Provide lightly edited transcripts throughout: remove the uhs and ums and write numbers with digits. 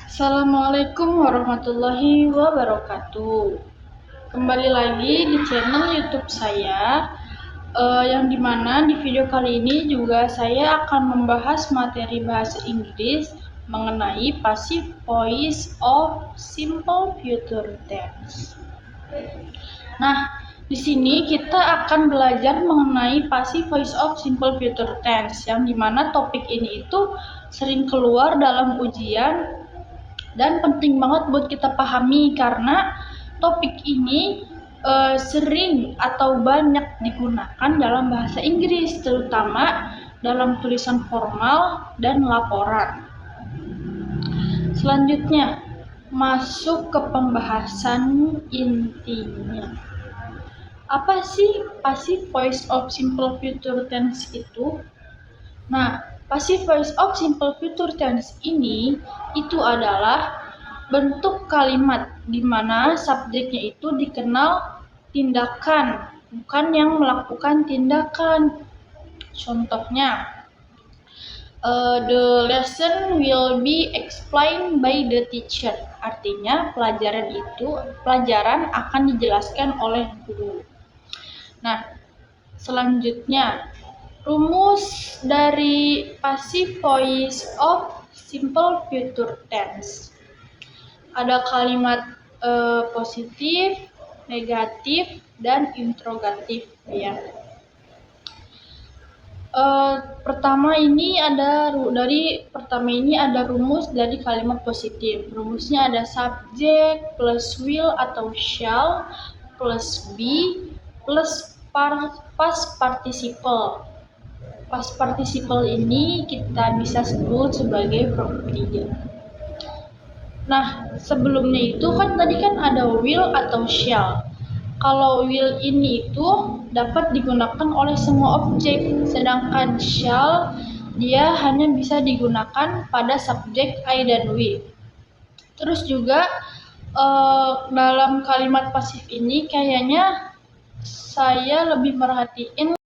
Assalamualaikum warahmatullahi wabarakatuh. Kembali lagi di channel YouTube saya, yang dimana di video kali ini juga saya akan membahas materi bahasa Inggris mengenai passive voice of simple future tense. Nah, di sini kita akan belajar mengenai passive voice of simple future tense, yang dimana topik ini itu sering keluar dalam ujian dan penting banget buat kita pahami karena topik ini sering atau banyak digunakan dalam bahasa Inggris, terutama dalam tulisan formal dan laporan. Selanjutnya, masuk ke pembahasan intinya. Apa sih passive voice of simple future tense itu? Nah, passive voice of simple future tense ini itu adalah bentuk kalimat di mana subjeknya itu dikenal tindakan, bukan yang melakukan tindakan. Contohnya, the lesson will be explained by the teacher. Artinya pelajaran akan dijelaskan oleh guru. Nah, selanjutnya, rumus dari passive voice of simple future tense. Ada kalimat positif, negatif, dan interrogatif ya. Pertama ini ada rumus dari kalimat positif. Rumusnya ada subject plus will atau shall plus be plus past participle. Past participle ini kita bisa sebut sebagai verb 3. Nah, sebelumnya itu tadi ada will atau shall. Kalau will ini itu dapat digunakan oleh semua objek, sedangkan shall dia hanya bisa digunakan pada subjek I dan we. Terus juga dalam kalimat pasif ini kayaknya saya lebih merhatiin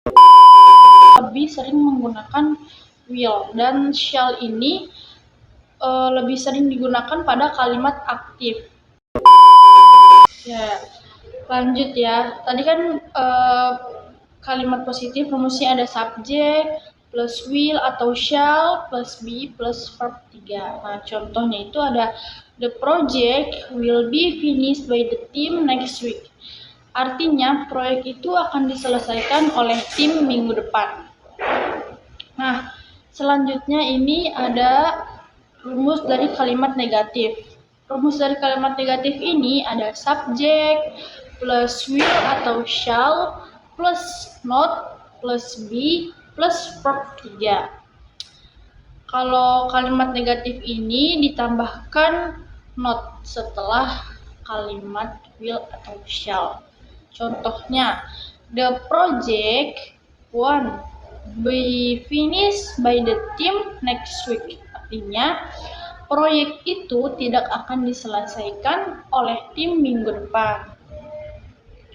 lebih sering menggunakan will, dan shall ini lebih sering digunakan pada kalimat aktif. Ya, lanjut ya. Tadi kalimat positif rumusnya ada subjek plus will atau shall plus be plus verb 3. Nah, contohnya itu ada the project will be finished by the team next week. Artinya proyek itu akan diselesaikan oleh tim minggu depan. Nah, selanjutnya ini ada rumus dari kalimat negatif. Rumus dari kalimat negatif ini ada subjek plus will atau shall plus not plus be plus verb 3. Kalau kalimat negatif ini ditambahkan not setelah kalimat will atau shall. Contohnya, the project won't be finished by the team next week. Artinya, proyek itu tidak akan diselesaikan oleh tim minggu depan.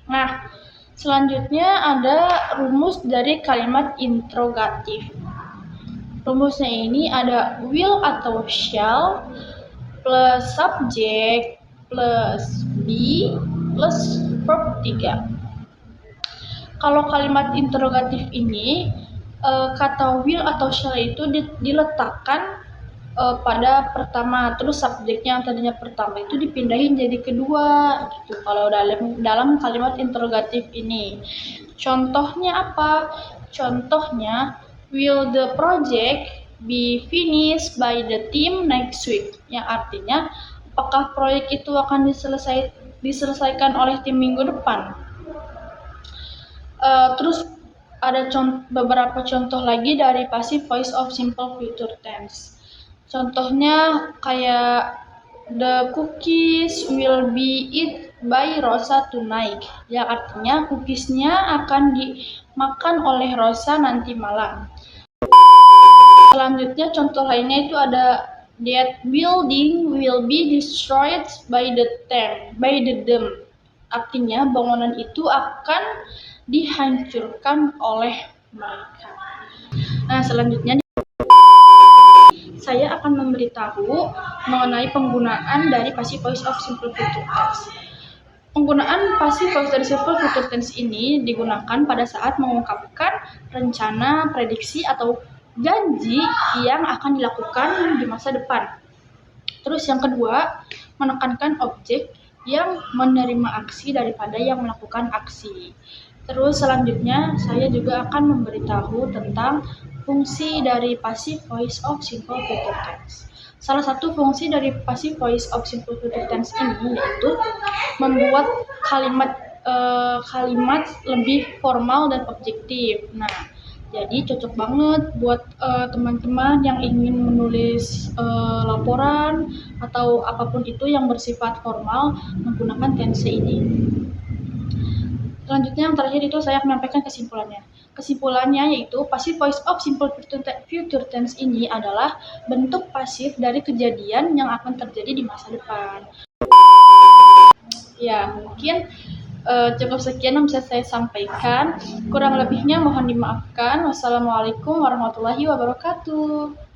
Nah, selanjutnya ada rumus dari kalimat interrogatif. Rumusnya ini ada will atau shall plus subject plus be plus verb 3. Kalau kalimat interrogatif ini kata will atau shall itu diletakkan pada pertama, terus subjeknya yang tadinya pertama itu dipindahin jadi kedua gitu. Kalau dalam kalimat interrogatif ini, contohnya apa? Contohnya, will the project be finished by the team next week? Yang artinya, apakah proyek itu akan diselesaikan oleh tim minggu depan? Terus ada beberapa contoh lagi dari passive voice of simple future tense. Contohnya kayak the cookies will be eaten by Rosa tonight, yang artinya cookiesnya akan dimakan oleh Rosa nanti malam. Selanjutnya contoh lainnya itu ada that building will be destroyed by them. Artinya bangunan itu akan dihancurkan oleh mereka. Nah, selanjutnya saya akan memberitahu mengenai penggunaan dari passive voice of simple future tense. Penggunaan passive voice dari simple future tense ini digunakan pada saat mengungkapkan rencana, prediksi, atau janji yang akan dilakukan di masa depan. Terus yang kedua, menekankan objek yang menerima aksi daripada yang melakukan aksi. Terus selanjutnya saya juga akan memberitahu tentang fungsi dari passive voice of simple future tense. Salah satu fungsi dari passive voice of simple future tense ini yaitu membuat kalimat lebih formal dan objektif. Nah, jadi cocok banget buat teman-teman yang ingin menulis laporan atau apapun itu yang bersifat formal menggunakan tense ini. Selanjutnya yang terakhir itu saya menyampaikan kesimpulannya. Kesimpulannya yaitu passive voice of simple future tense ini adalah bentuk pasif dari kejadian yang akan terjadi di masa depan. Ya, mungkin cukup sekian yang bisa saya sampaikan. Kurang lebihnya mohon dimaafkan. Wassalamualaikum warahmatullahi wabarakatuh.